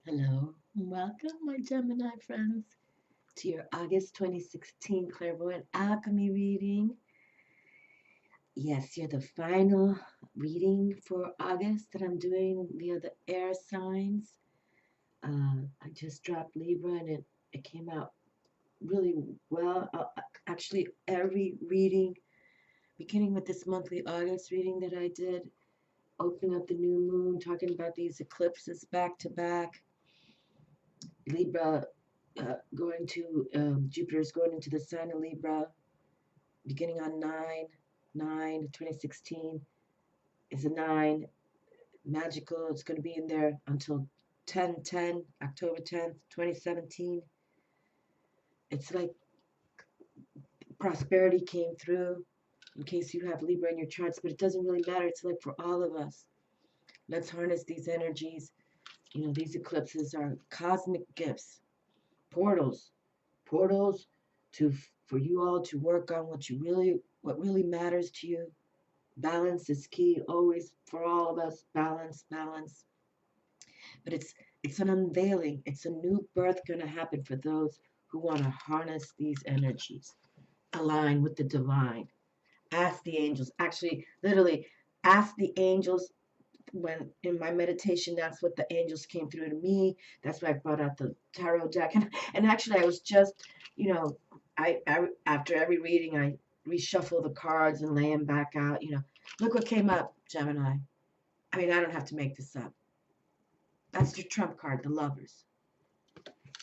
Hello, welcome, my Gemini friends, to your August 2016 Clairvoyant Alchemy reading. Yes, you're the final reading for August that I'm doing via the air signs. I just dropped Libra and it came out really well. Actually, every reading, beginning with this monthly August reading that I did, opening up the new moon, talking about these eclipses back to back. Libra going to Jupiter's going into the sign of Libra, beginning on 9/9/2016 is a 9 magical. It's going to be in there until 10/10 October 10th 2017. It's like prosperity came through in case you have Libra in your charts, but it doesn't really matter. It's like for all of us. Let's harness these energies. These eclipses are cosmic gifts, portals, portals to for you all to work on what really matters to you. Balance is key always for all of us. Balance. But it's an unveiling. It's a new birth going to happen for those who want to harness these energies, align with the divine. Ask the angels. Actually, literally, ask the angels. When in my meditation, that's what the angels came through to me. That's why I brought out the tarot deck. And actually, I was just, I after every reading, I reshuffle the cards and lay them back out. Look what came up, Gemini. I mean, I don't have to make this up. That's your trump card, the lovers.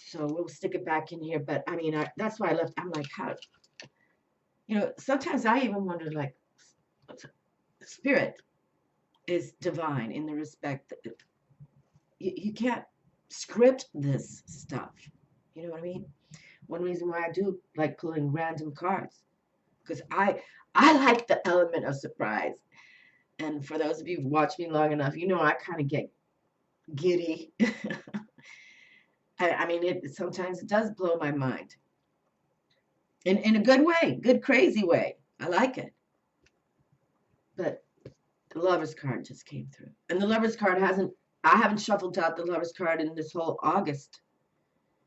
So we'll stick it back in here. But I mean, that's why I left. I'm like, how? Sometimes I even wonder, like, spirit is divine in the respect that you can't script this stuff. You know what I mean? One reason why I do like pulling random cards, because I like the element of surprise. And for those of you who've watched me long enough, I kind of get giddy. I mean, sometimes it does blow my mind. In a good way, good crazy way. I like it. But the Lover's card just came through. And the Lover's card I haven't shuffled out the Lover's card in this whole August.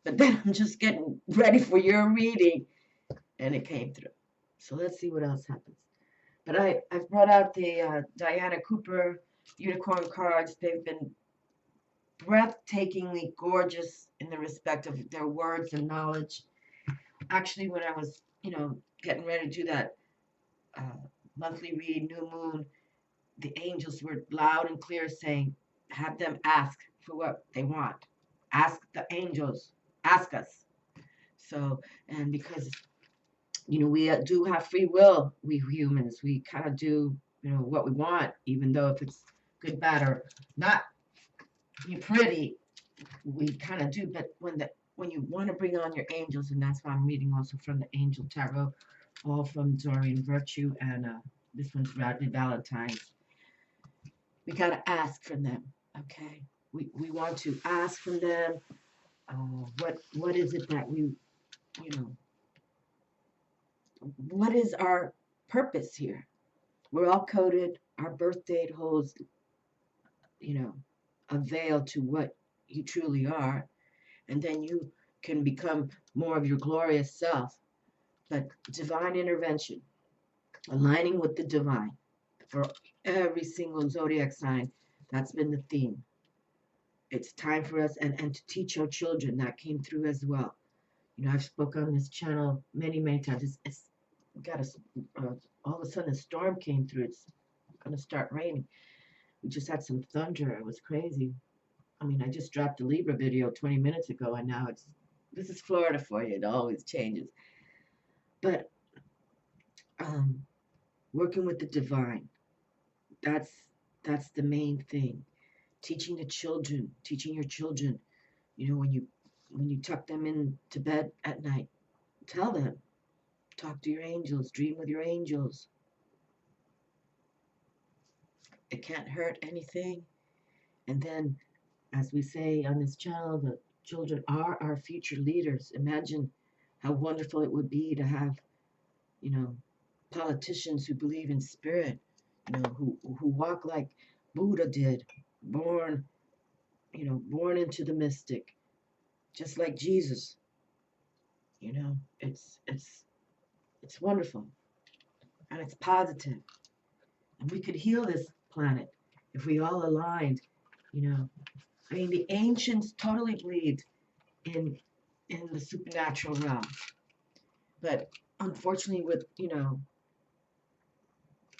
But then I'm just getting ready for your reading. And it came through. So let's see what else happens. But I've brought out the Diana Cooper Unicorn cards. They've been breathtakingly gorgeous in the respect of their words and knowledge. Actually, when I was, getting ready to do that monthly read, new moon, the angels were loud and clear saying, have them ask for what they want. Ask the angels. Ask us. So, and because, we do have free will, we humans. We kind of do, what we want, even though if it's good, bad, or not be pretty, we kind of do. But when you want to bring on your angels, and that's why I'm reading also from the Angel Tarot, all from Doreen Virtue, and this one's Rodney Valentine's. We got to ask from them, okay? We want to ask from them, what is it that we, what is our purpose here? We're all coded. Our birth date holds, a veil to what you truly are. And then you can become more of your glorious self. But divine intervention, aligning with the divine for every single zodiac sign, that's been the theme. It's time for us and to teach our children. That came through as well. I've spoken on this channel many times. It's got all of a sudden a storm came through. It's going to start raining. We just had some thunder. It was crazy. I mean, I just dropped a Libra video 20 minutes ago, and now this is Florida for you. It always changes. But working with the divine, that's the main thing. Teaching your children, when you tuck them into bed at night, tell them, talk to your angels, dream with your angels. It can't hurt anything. And then, as we say on this channel, the children are our future leaders. Imagine how wonderful it would be to have, politicians who believe in spirit, who walk like Buddha did, born, you know, born into the mystic, just like Jesus. You know, it's wonderful and it's positive. And we could heal this planet if we all aligned, you know. I mean, the ancients totally believed in the supernatural realm. But unfortunately, with, you know,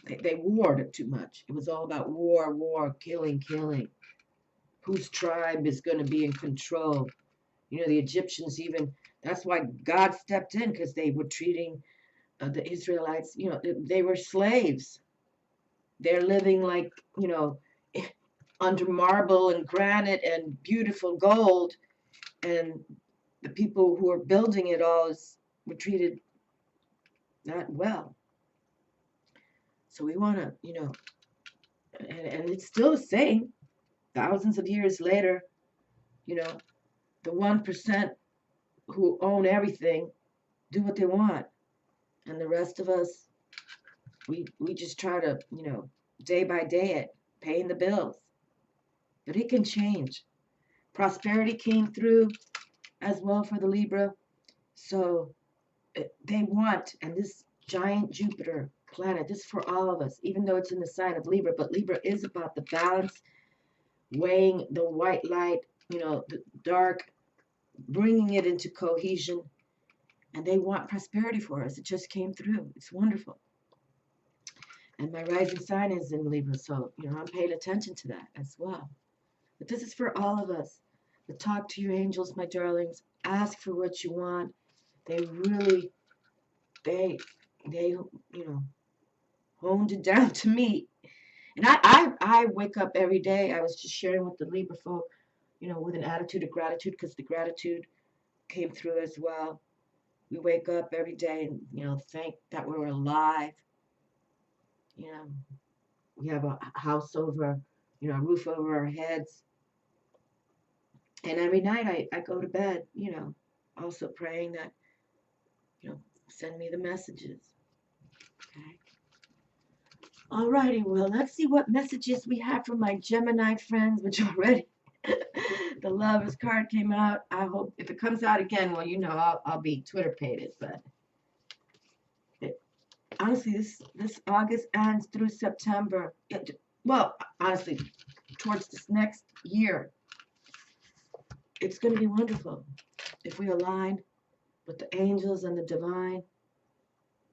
they warred too much. It was all about war, war, killing, killing. Whose tribe is going to be in control? You know, the Egyptians even, that's why God stepped in, because they were treating the Israelites, you know, they were slaves. They're living like, you know, under marble and granite and beautiful gold. And the people who are building it all were treated not well. So we want to, you know, and it's still the same. Thousands of years later, you know, the 1% who own everything do what they want. And the rest of us, we just try to, you know, day by day it, paying the bills. But it can change. Prosperity came through as well for the Libra. So they want, and this giant Jupiter planet, this is for all of us, even though it's in the sign of Libra, but Libra is about the balance, weighing the white light, you know, the dark, bringing it into cohesion. And they want prosperity for us. It just came through. It's wonderful. And my rising sign is in Libra, so, you know, I'm paying attention to that as well. But this is for all of us. But talk to your angels, my darlings. Ask for what you want. They really, they, you know, honed it down to me. And I wake up every day. I was just sharing with the Libra folk, you know, with an attitude of gratitude, because the gratitude came through as well. We wake up every day and, you know, thank that we're alive. You know, we have a house over, you know, a roof over our heads. And every night I go to bed, you know, also praying that, you know, send me the messages. Okay. All righty, well, let's see what messages we have from my Gemini friends, which already the Lovers card came out. I hope if it comes out again, well, you know, I'll be Twitter-pated, but honestly, this August ends through September. Well, honestly, towards this next year, it's going to be wonderful if we align with the angels and the divine.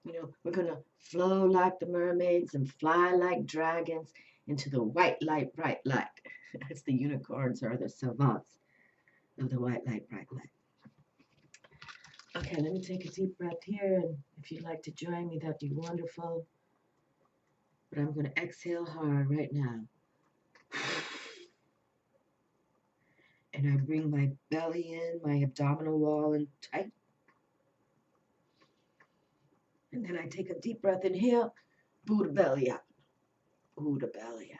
You know, we're going to flow like the mermaids and fly like dragons into the white light, bright light. It's the unicorns or the savants of the white light, bright light. Okay, let me take a deep breath here, and if you'd like to join me, that'd be wonderful. But I'm going to exhale hard right now. And I bring my belly in, my abdominal wall in tight. And then I take a deep breath, inhale, Buddha belly up. Buddha belly up.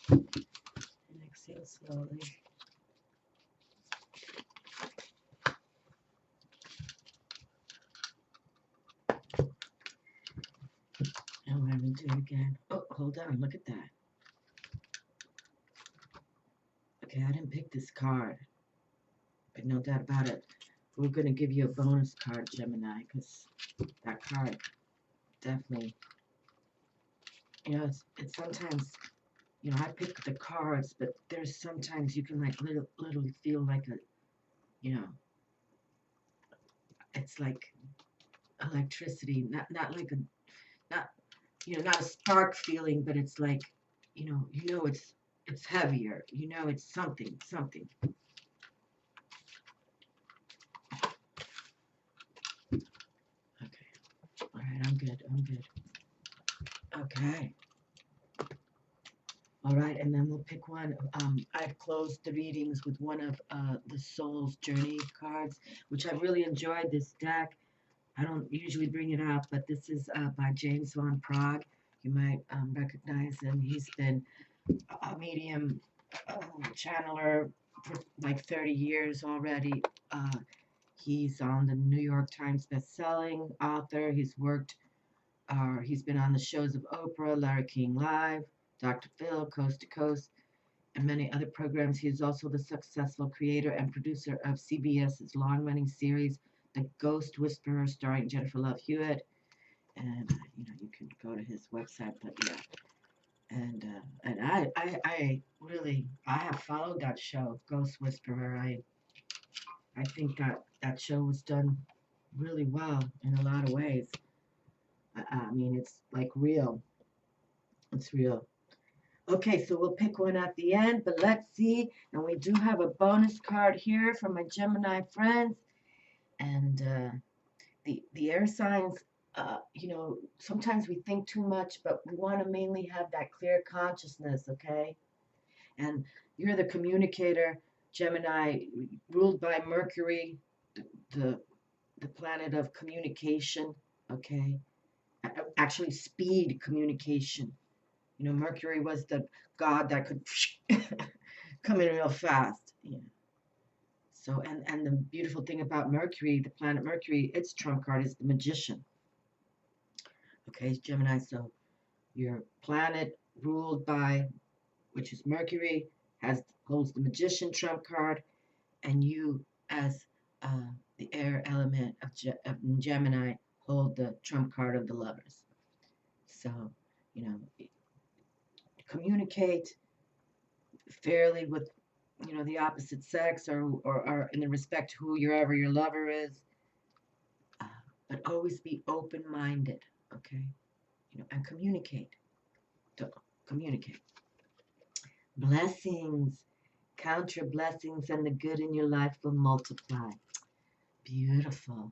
And exhale slowly. And we're going to do it again. Oh, hold on, look at that. Okay, I didn't pick this card, but no doubt about it, we're going to give you a bonus card, Gemini, because that card definitely, you know, it's sometimes, you know, I pick the cards, but there's sometimes you can like literally feel like a, you know, it's like electricity, not like a, not, you know, not a spark feeling, but it's like, you know, it's heavier, you know, it's something. Okay, all right, I'm good. Okay. All right, and then we'll pick one. I've closed the readings with one of the Soul's Journey cards, which I really enjoyed this deck. I don't usually bring it up, but this is by James Van Prague. You might recognize him. He's been a medium channeler for like 30 years already. He's on the New York Times best-selling author. He's been on the shows of Oprah, Larry King Live, Dr. Phil, Coast to Coast, and many other programs. He is also the successful creator and producer of CBS's long-running series, The Ghost Whisperer, starring Jennifer Love Hewitt. And you can go to his website, but yeah. And I really have followed that show, Ghost Whisperer. I think that show was done really well in a lot of ways. I mean, it's like real. It's real. Okay, so we'll pick one at the end, but let's see. And we do have a bonus card here from my Gemini friends. And the air signs, sometimes we think too much, but we want to mainly have that clear consciousness, okay? And you're the communicator, Gemini, ruled by Mercury, the planet of communication, okay? Actually, speed communication. Mercury was the god that could come in real fast. Yeah. So, and the beautiful thing about Mercury, the planet Mercury, its trump card is the magician. Okay, Gemini, so your planet ruled by, which is Mercury, holds the magician trump card, and you, as the air element of Gemini, hold the trump card of the lovers. So, communicate fairly with, the opposite sex or in the respect to whoever your lover is, but always be open-minded, okay? And communicate. Communicate. Blessings. Count your blessings and the good in your life will multiply. Beautiful.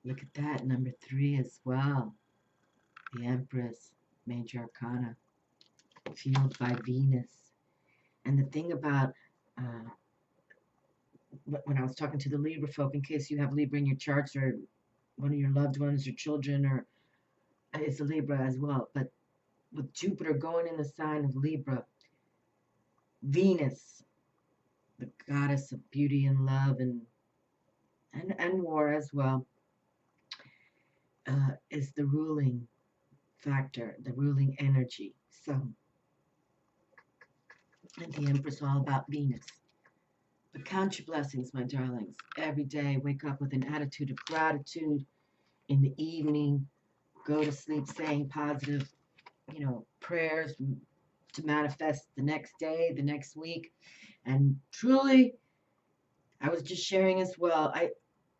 Look at that, number 3 as well. The Empress, Major Arcana, fueled by Venus. And the thing about, when I was talking to the Libra folk, in case you have Libra in your charts or one of your loved ones or children, or it's a Libra as well, but with Jupiter going in the sign of Libra, Venus, the goddess of beauty and love and war as well, is the ruling factor, the ruling energy. So, and the Empress all about Venus. But count your blessings, my darlings. Every day, wake up with an attitude of gratitude. In the evening, go to sleep saying positive, prayers to manifest the next day, the next week. And truly, I was just sharing as well,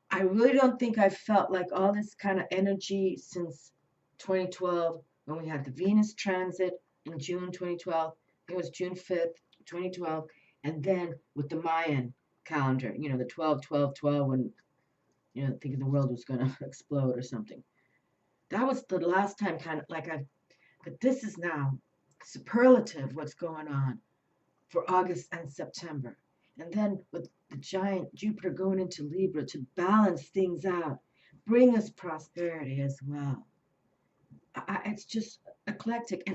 I really don't think I felt like all this kind of energy since 2012, when we had the Venus transit in June 2012. It was June 5th, 2012. And then with the Mayan calendar, the 12-12-12, when, thinking the world was going to explode or something. That was the last time kind of like but this is now superlative what's going on for August and September. And then with the giant Jupiter going into Libra to balance things out, bring us prosperity as well. It's just eclectic.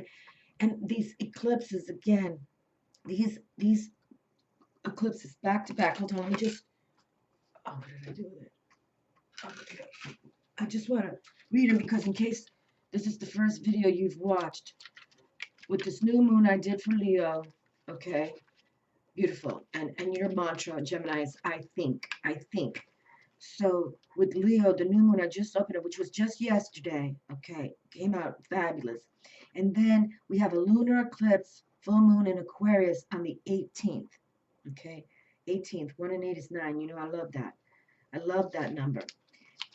And these eclipses, again, these eclipses back to back. Hold on, let me just, what did I do with it? Okay. I just want to read them because in case this is the first video you've watched. With this new moon I did for Leo, okay? Beautiful. And your mantra, Gemini, is I think. So with Leo, the new moon, I just opened it, which was just yesterday, okay? Came out fabulous. And then we have a lunar eclipse, full moon in Aquarius on the 18th, okay? 18th, 1 and 8 is 9. I love that. I love that number,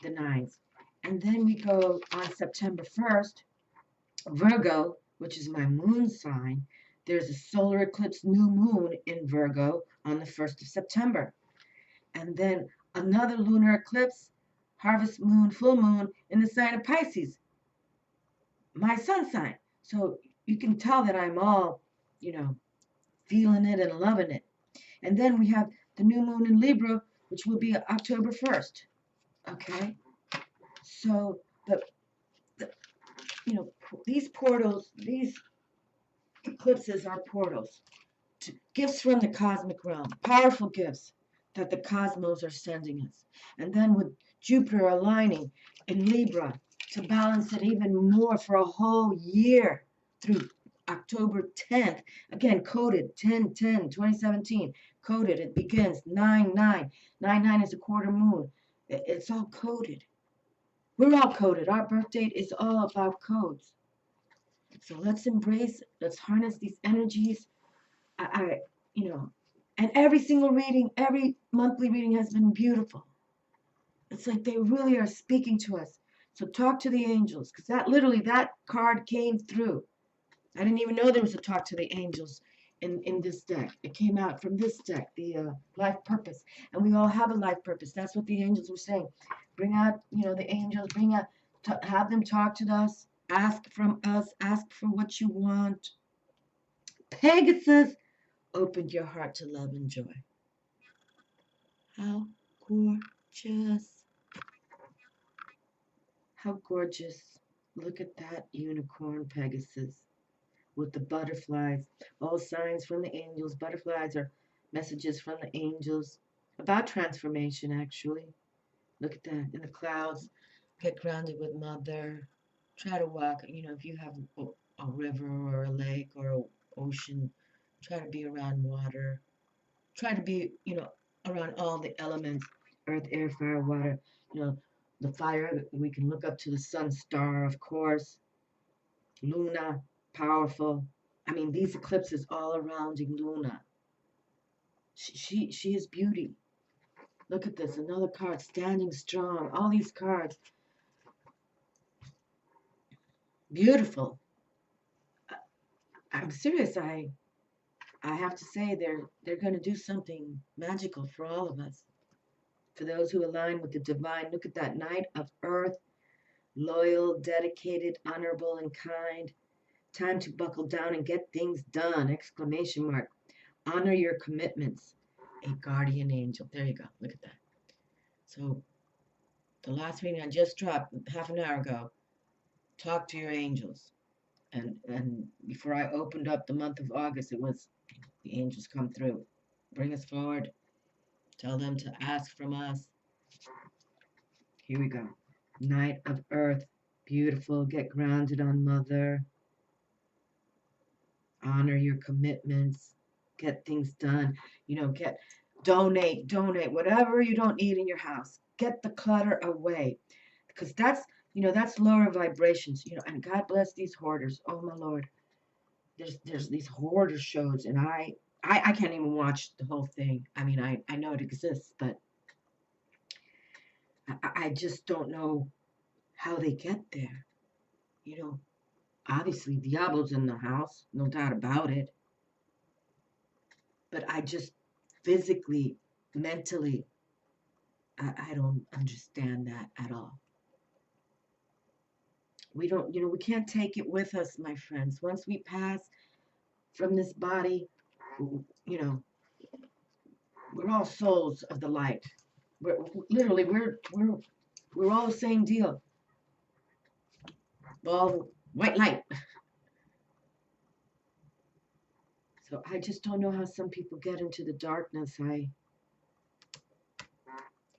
the 9s. And then we go on September 1st, Virgo, which is my moon sign. There's a solar eclipse new moon in Virgo on the 1st of September. And then another lunar eclipse, harvest moon, full moon in the sign of Pisces, my sun sign. So you can tell that I'm all, feeling it and loving it. And then we have the new moon in Libra, which will be October 1st. Okay? So these portals, these eclipses are portals to gifts from the cosmic realm, powerful gifts that the cosmos are sending us. And then with Jupiter aligning in Libra to balance it even more for a whole year through October 10th. Again, coded 10/10/2017. Coded. It begins 9/9. 9/9 is a quarter moon. It's all coded. We're all coded. Our birth date is all about codes. So let's embrace, let's harness these energies. You know, and every single reading, every monthly reading has been beautiful. It's like they really are speaking to us. So talk to the angels, because that card came through. I didn't even know there was a talk to the angels in this deck. It came out from this deck, the life purpose. And we all have a life purpose. That's what the angels were saying. Bring out, the angels, have them talk to us, ask from us, ask for what you want. Pegasus, open your heart to love and joy. How gorgeous. How gorgeous. Look at that unicorn Pegasus with the butterflies. All signs from the angels. Butterflies are messages from the angels about transformation, actually. Look at that. In the clouds. Get grounded with Mother. Try to walk, if you have a river or a lake or an ocean, try to be around water. Try to be, around all the elements, earth, air, fire, water. The fire, we can look up to the sun star, of course. Luna, powerful. I mean, these eclipses all around Luna. She is beauty. Look at this, another card, standing strong. All these cards, beautiful. I'm serious. I have to say they're going to do something magical for all of us. For those who align with the divine, look at that Knight of Earth, loyal, dedicated, honorable, and kind. Time to buckle down and get things done! Exclamation mark. Honor your commitments. A guardian angel. There you go. Look at that. So the last reading I just dropped half an hour ago, talk to your angels. And before I opened up the month of August, it was the angels come through. Bring us forward. Tell them to ask from us. Here we go. Knight of Earth. Beautiful. Get grounded on Mother. Honor your commitments. Get things done. Donate. Whatever you don't need in your house. Get the clutter away. Because that's lower vibrations. And God bless these hoarders. Oh my Lord. There's these hoarder shows, and I can't even watch the whole thing. I mean, I know it exists, but I just don't know how they get there. Obviously Diablo's in the house, no doubt about it. But I just physically, mentally, I don't understand that at all. We don't, we can't take it with us, my friends. Once we pass from this body, we're all souls of the light. We're all the same deal. All white light. So I just don't know how some people get into the darkness.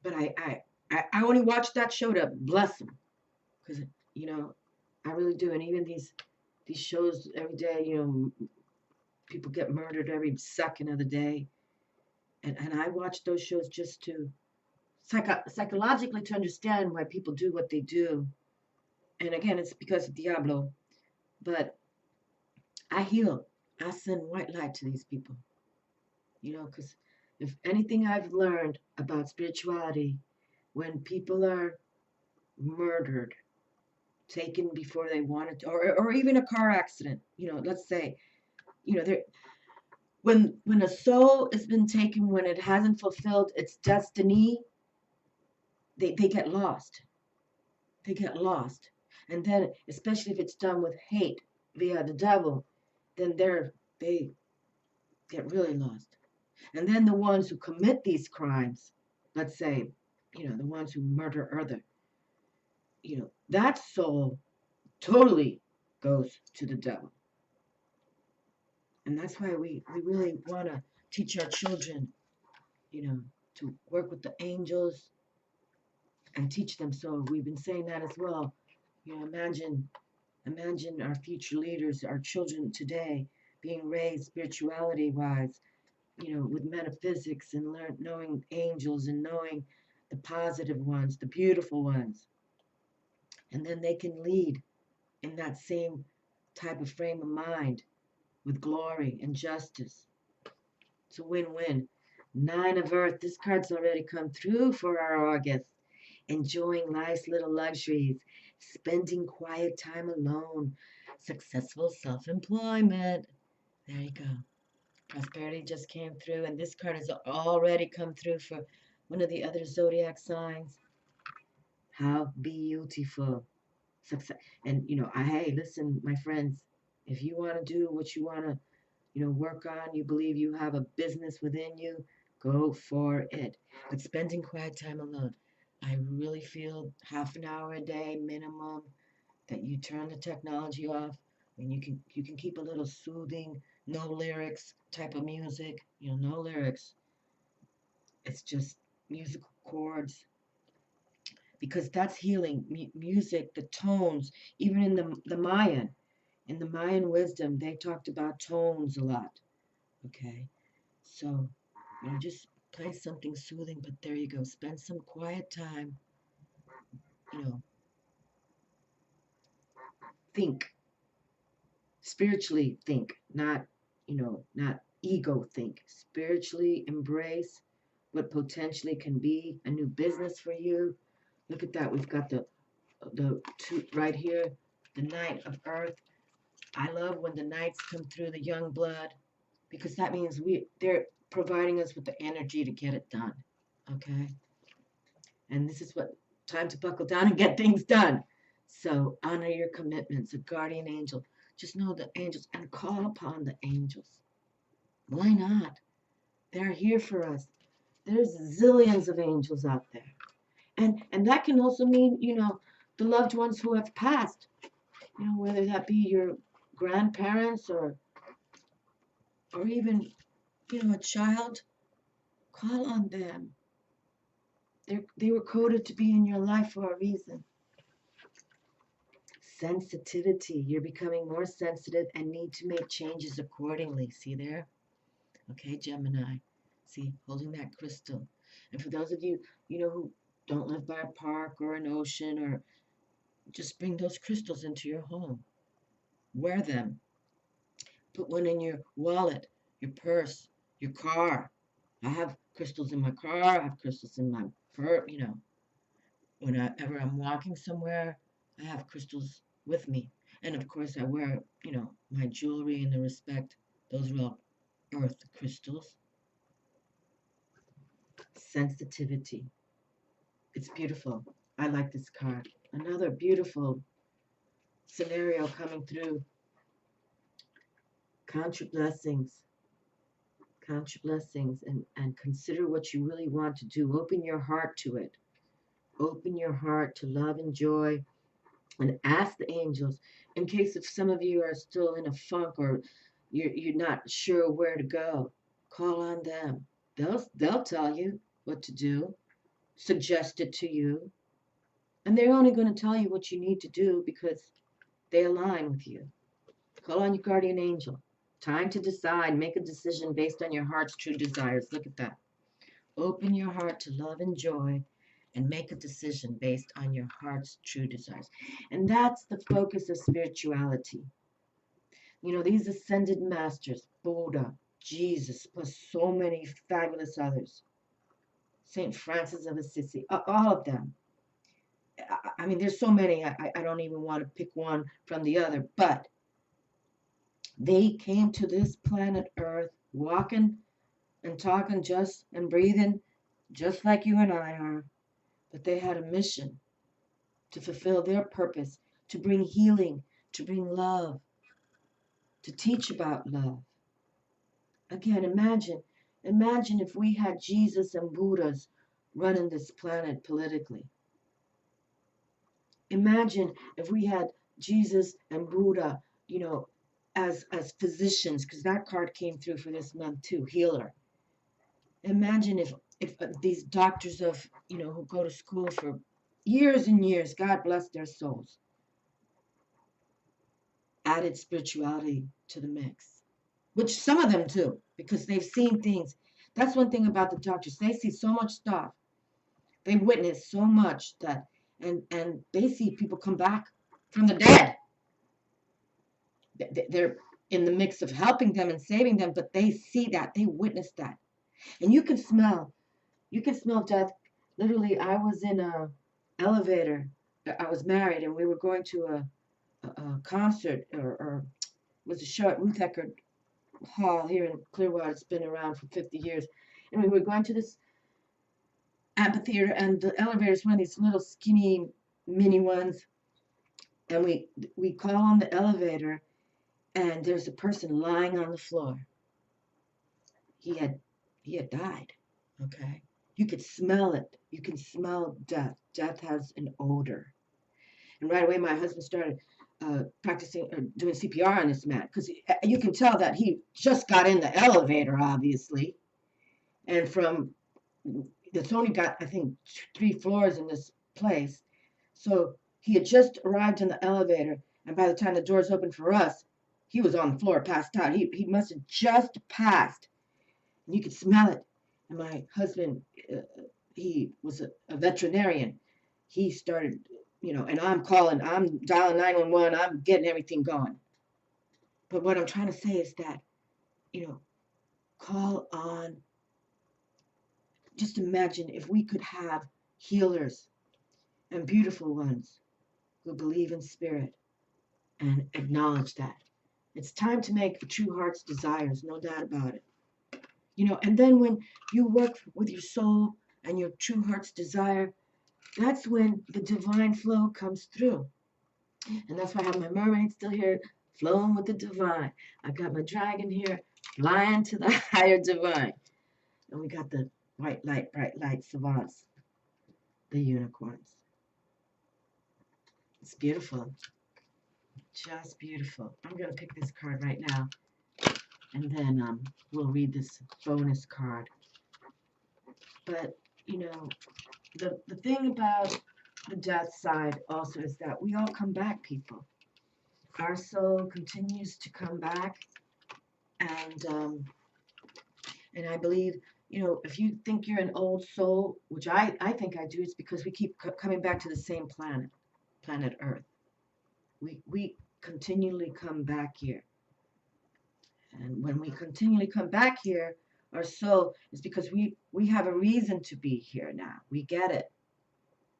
But I only watch that show to bless them, because I really do. And even these shows every day, people get murdered every second of the day, and I watch those shows just to psychologically to understand why people do what they do. And again, it's because of Diablo, but I heal. I send white light to these people, because if anything I've learned about spirituality, when people are murdered, taken before they wanted to, or even a car accident, let's say, when a soul has been taken, when it hasn't fulfilled its destiny, they get lost. They get lost. And then, especially if it's done with hate via the devil, then they get really lost. And then the ones who commit these crimes, let's say, the ones who murder other, that soul totally goes to the devil. And that's why we really want to teach our children, to work with the angels and teach them. So we've been saying that as well. You know, imagine our future leaders, our children today, being raised spirituality wise, you know, with metaphysics and knowing angels and knowing the positive ones, the beautiful ones. And then they can lead in that same type of frame of mind with glory and justice. It's a win-win. Nine of Earth. This card's already come through for our August. Enjoying life's little luxuries. Spending quiet time alone. Successful self-employment. There you go. Prosperity just came through. And this card has already come through for one of the other zodiac signs. How beautiful. Success. And, you know, hey, listen, my friends. If you want to do what you want to, you know, work on, you believe you have a business within you, go for it. But spending quiet time alone, I really feel half an hour a day minimum that you turn the technology off and you can keep a little soothing, no lyrics type of music, you know, no lyrics. It's just musical chords because that's healing. Music, the tones, even in the Mayan. In the Mayan wisdom, they talked about tones a lot. Okay, so you know, just play something soothing. But there you go. Spend some quiet time. You know, think spiritually. Think, not not ego. Think spiritually. Embrace what potentially can be a new business for you. Look at that. We've got the two right here. The Knight of Earth. I love when the knights come through, the young blood, because that means they're providing us with the energy to get it done. Okay? And this is what time to buckle down and get things done. So honor your commitments, a guardian angel. Just know the angels and call upon the angels. Why not? They're here for us. There's zillions of angels out there. And that can also mean, you know, the loved ones who have passed. You know, whether that be your grandparents or even, you know, a child, call on them. They were coded to be in your life for a reason. Sensitivity. You're becoming more sensitive and need to make changes accordingly. See there? Okay, Gemini. See, holding that crystal. And for those of you, you know, who don't live by a park or an ocean, or just bring those crystals into your home. Wear them. Put one in your wallet, your purse, your car. I have crystals in my car. I have crystals in my purse. You know, whenever I'm walking somewhere, I have crystals with me. And of course, I wear, you know, my jewelry in the respect. Those are all earth crystals. Sensitivity. It's beautiful. I like this card. Another beautiful scenario coming through. Count your blessings. Count your blessings and consider what you really want to do. Open your heart to it. Open your heart to love and joy, and ask the angels, in case if some of you are still in a funk or you're not sure where to go, call on them. They'll tell you what to do, suggest it to you, and they're only going to tell you what you need to do because they align with you. Call on your guardian angel. Time to decide. Make a decision based on your heart's true desires. Look at that. Open your heart to love and joy and make a decision based on your heart's true desires. And that's the focus of spirituality. You know, these ascended masters, Buddha, Jesus, plus so many fabulous others, St. Francis of Assisi, all of them. I mean, there's so many, I don't even want to pick one from the other, but they came to this planet Earth walking and talking just and breathing just like you and I are. But they had a mission to fulfill their purpose, to bring healing, to bring love, to teach about love. Again, imagine if we had Jesus and Buddhas running this planet politically. Imagine if we had Jesus and Buddha, you know, as physicians, because that card came through for this month too, healer. Imagine if if these doctors of, who go to school for years and years, God bless their souls, added spirituality to the mix, which some of them do because they've seen things. That's one thing about the doctors. They see so much stuff. They witness so much that, and they see people come back from the dead. They're in the mix of helping them and saving them, but they see that, they witness that. And you can smell death. Literally, I was in a elevator. I was married, and we were going to a concert, or it was a show at Ruth Eckerd Hall here in Clearwater. It's been around for 50 years. And we were going to this amphitheater, and the elevator is one of these little skinny mini ones. And we call on the elevator, and there's a person lying on the floor. He had died. Okay. You could smell it. You can smell death. Death has an odor. And right away, my husband started practicing or doing CPR on this man, because you can tell that he just got in the elevator, obviously. And from, it's only got, I think, 3 floors in this place. So he had just arrived in the elevator, and by the time the doors opened for us, he was on the floor, passed out. He must have just passed. And you could smell it. And my husband, he was a veterinarian. He started, and I'm dialing 911, I'm getting everything going. But what I'm trying to say is that, call on, just imagine if we could have healers and beautiful ones who believe in spirit and acknowledge that. It's time to make the true heart's desires, no doubt about it. And then when you work with your soul and your true heart's desire, that's when the divine flow comes through. And that's why I have my mermaid still here, flowing with the divine. I got my dragon here, flying to the higher divine. And we got the white light, bright light savants, the unicorns. It's beautiful. Just beautiful. I'm going to pick this card right now. And then we'll read this bonus card. But, the thing about the death side also is that we all come back, people. Our soul continues to come back. And I believe, if you think you're an old soul, which I think I do, it's because we keep coming back to the same planet Earth. We continually come back here. And when we continually come back here, our soul is because we have a reason to be here now. We get it.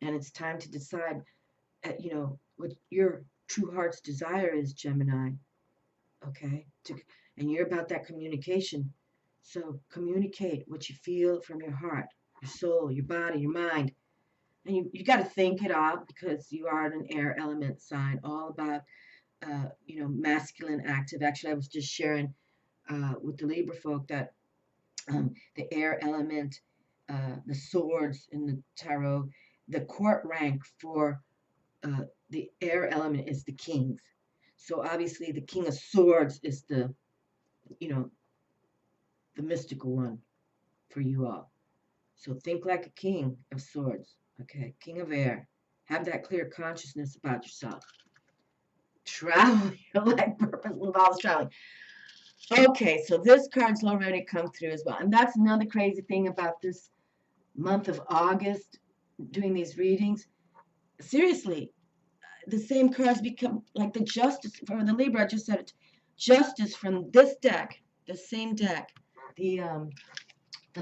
And it's time to decide, what your true heart's desire is, Gemini. Okay? And you're about that communication. So communicate what you feel from your heart, your soul, your body, your mind. And you got to think it out, because you are an air element sign, all about, masculine, active. Actually, I was just sharing with the Libra folk that the air element, the swords in the tarot, the court rank for the air element is the kings. So obviously the king of swords is the mystical one for you all. So think like a king of swords, okay? King of air. Have that clear consciousness about yourself. Travel your life purpose involves traveling. Okay, so this card's already come through as well. And that's another crazy thing about this month of August, doing these readings. Seriously, the same cards become like the justice for the Libra. I just said it. Justice from this deck, the same deck, the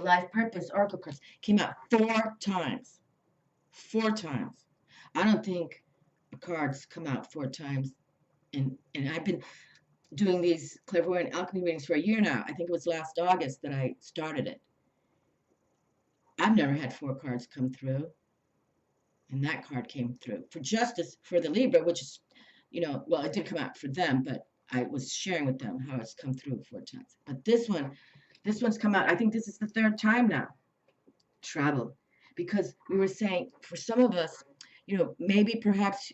life purpose oracle cards came out 4 times. 4 times. I don't think cards come out 4 times. And I've been doing these Clairvoyant Alchemy readings for a year now. I think it was last August that I started it. I've never had 4 cards come through. And that card came through. For justice for the Libra, which is, well, it did come out for them, but I was sharing with them how it's come through 4 times. But this one's come out, I think this is the 3rd time now. Travel. Because we were saying, for some of us, maybe perhaps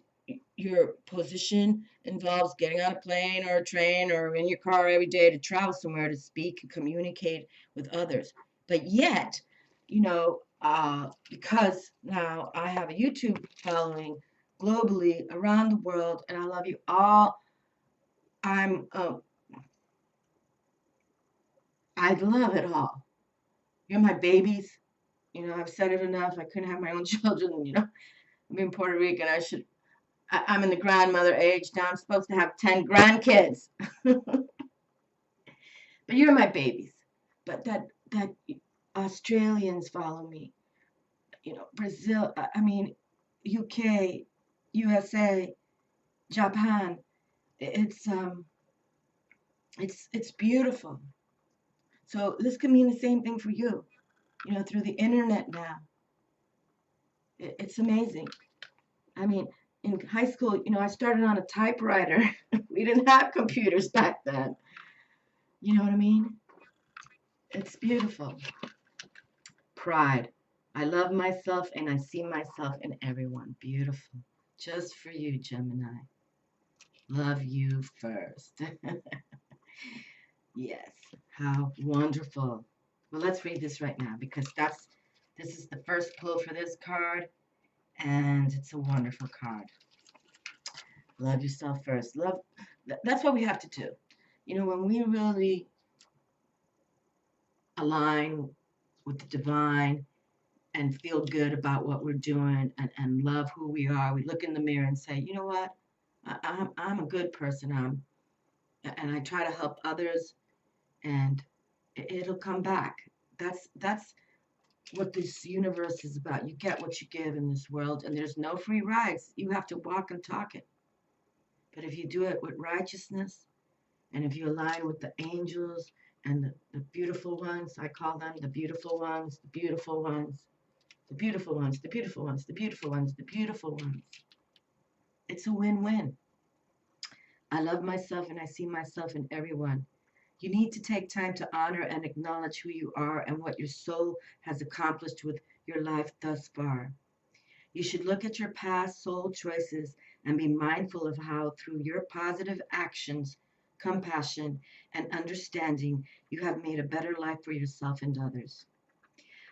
your position involves getting on a plane or a train or in your car every day to travel somewhere to speak and communicate with others. But yet, because now I have a YouTube following globally around the world, and I love you all. I love it all. You're my babies. I've said it enough. I couldn't have my own children. I'm in Puerto Rican. I'm in the grandmother age now. I'm supposed to have 10 grandkids. But you're my babies. But that Australians follow me. Brazil. I mean, UK, USA, Japan. It's beautiful. So this could mean the same thing for you. Through the internet now. It's amazing. I mean, in high school, I started on a typewriter. We didn't have computers back then. You know what I mean? It's beautiful. Pride. I love myself and I see myself in everyone. Beautiful. Just for you, Gemini. Love you first. Yes. How wonderful. Well, let's read this right now because this is the first pull for this card, and it's a wonderful card. Love yourself first. That's what we have to do. When we really align with the divine and feel good about what we're doing and love who we are, we look in the mirror and say, you know what? I'm a good person. And I try to help others, and it'll come back. That's what this universe is about. You get what you give in this world, and there's no free rides. You have to walk and talk it. But if you do it with righteousness, and if you align with the angels and the beautiful ones, I call them the beautiful ones, the beautiful ones, the beautiful ones, the beautiful ones, the beautiful ones, the beautiful ones. It's a win-win. I love myself and I see myself in everyone. You need to take time to honor and acknowledge who you are and what your soul has accomplished with your life thus far. You should look at your past soul choices and be mindful of how, through your positive actions, compassion, and understanding, you have made a better life for yourself and others.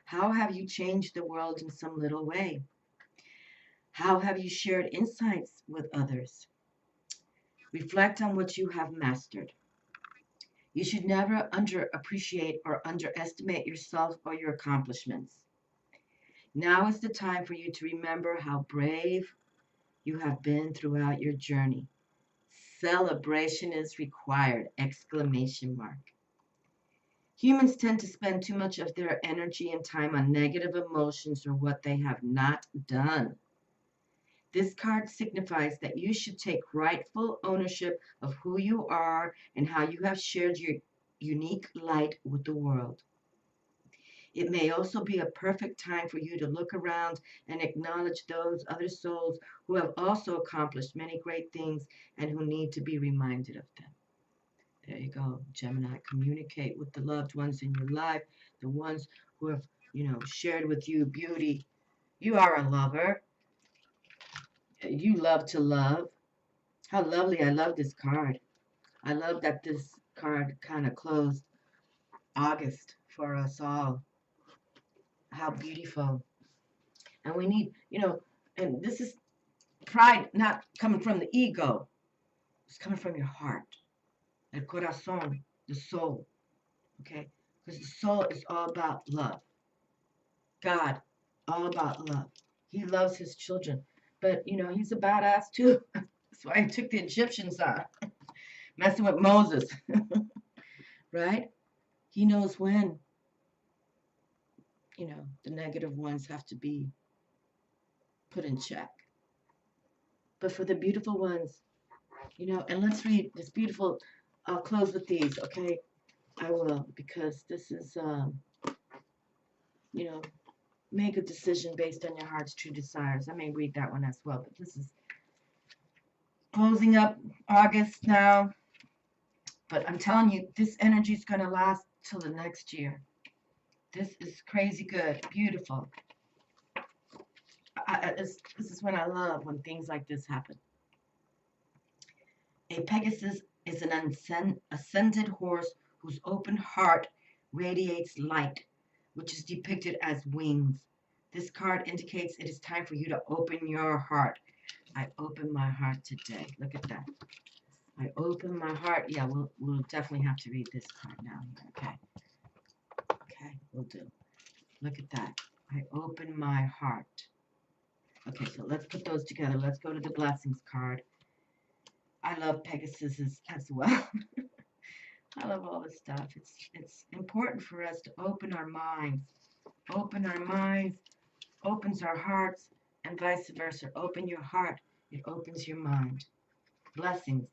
How have you changed the world in some little way? How have you shared insights with others? Reflect on what you have mastered. You should never underappreciate or underestimate yourself or your accomplishments. Now is the time for you to remember how brave you have been throughout your journey. Celebration is required! Exclamation mark. Humans tend to spend too much of their energy and time on negative emotions or what they have not done. This card signifies that you should take rightful ownership of who you are and how you have shared your unique light with the world. It may also be a perfect time for you to look around and acknowledge those other souls who have also accomplished many great things and who need to be reminded of them. There you go, Gemini. Communicate with the loved ones in your life, the ones who have, shared with you beauty. You are a lover. You love to love. How lovely. I love this card. I love that this card kind of closed August for us all. How beautiful. And we need, and this is pride not coming from the ego. It's coming from your heart. El corazón, the soul. Okay? Because the soul is all about love. God, all about love. He loves his children. But, he's a badass too. That's why he took the Egyptians on. Messing with Moses. Right? He knows when, the negative ones have to be put in check. But for the beautiful ones, and let's read this beautiful, I'll close with these, okay? I will, because this is, make a decision based on your heart's true desires. I may read that one as well, but this is closing up August now. But I'm telling you, this energy is going to last till the next year. This is crazy good, beautiful. This is when I love when things like this happen. A Pegasus is an ascended horse whose open heart radiates light, which is depicted as wings. This card indicates it is time for you to open your heart. I open my heart today. Look at that. I open my heart. Yeah, we'll definitely have to read this card now. Okay. Okay, we'll do. Look at that. I open my heart. Okay, so let's put those together. Let's go to the blessings card. I love Pegasus as well. I love all this stuff. It's important for us to open our minds. Open our minds opens our hearts, and vice versa. Open your heart, it opens your mind. Blessings.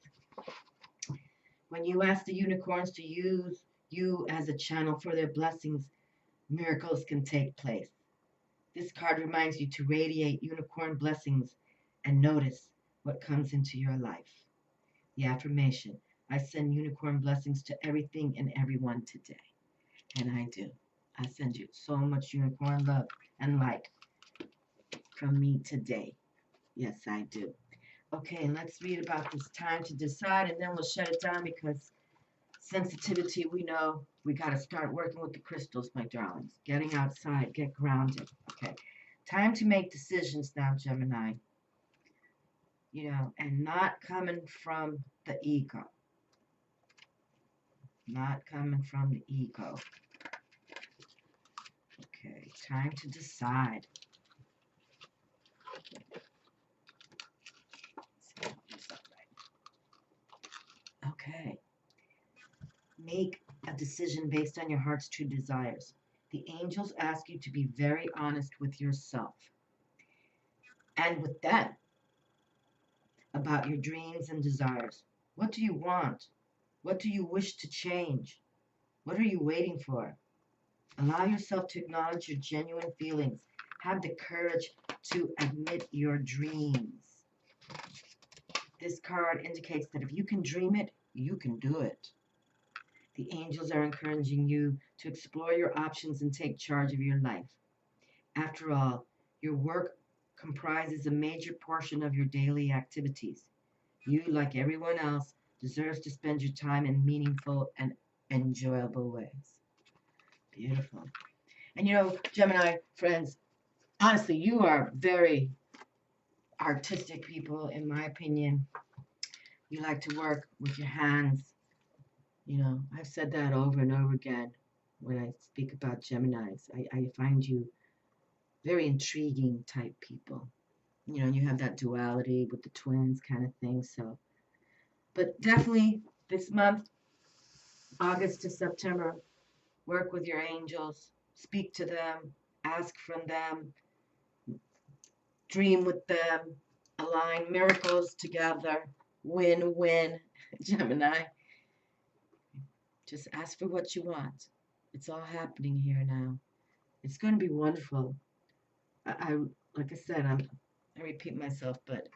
When you ask the unicorns to use you as a channel for their blessings, miracles can take place. This card reminds you to radiate unicorn blessings and notice what comes into your life. The affirmation: I send unicorn blessings to everything and everyone today. And I do. I send you so much unicorn love and light from me today. Yes, I do. Okay, let's read about this time to decide, and then we'll shut it down because sensitivity, we know we got to start working with the crystals, my darlings. Getting outside, get grounded. Okay, time to make decisions now, Gemini. You know, and not coming from the ego. Not coming from the ego. Okay, time to decide. Okay. Make a decision based on your heart's true desires. The angels ask you to be very honest with yourself and with them about your dreams and desires. What do you want? What do you wish to change? What are you waiting for? Allow yourself to acknowledge your genuine feelings. Have the courage to admit your dreams. This card indicates that if you can dream it, you can do it. The angels are encouraging you to explore your options and take charge of your life. After all, your work comprises a major portion of your daily activities. You, like everyone else, deserves to spend your time in meaningful and enjoyable ways. Beautiful. And you know, Gemini friends, honestly, you are very artistic people, in my opinion. You like to work with your hands. You know, I've said that over and over again when I speak about Geminis. I find you very intriguing type people. You know, you have that duality with the twins kind of thing. So, but definitely this month, August to September, work with your angels, speak to them, ask from them, dream with them, align miracles together, win-win, Gemini. Just ask for what you want. It's all happening here now. It's going to be wonderful. I like I said, I repeat myself, but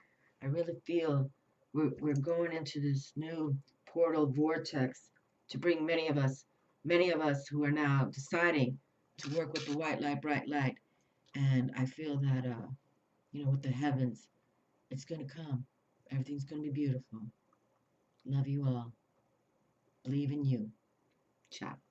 I really feel we're going into this new portal vortex to bring many of us who are now deciding to work with the white light, bright light. And I feel that, you know, with the heavens, it's going to come. Everything's going to be beautiful. Love you all. Believe in you. Ciao.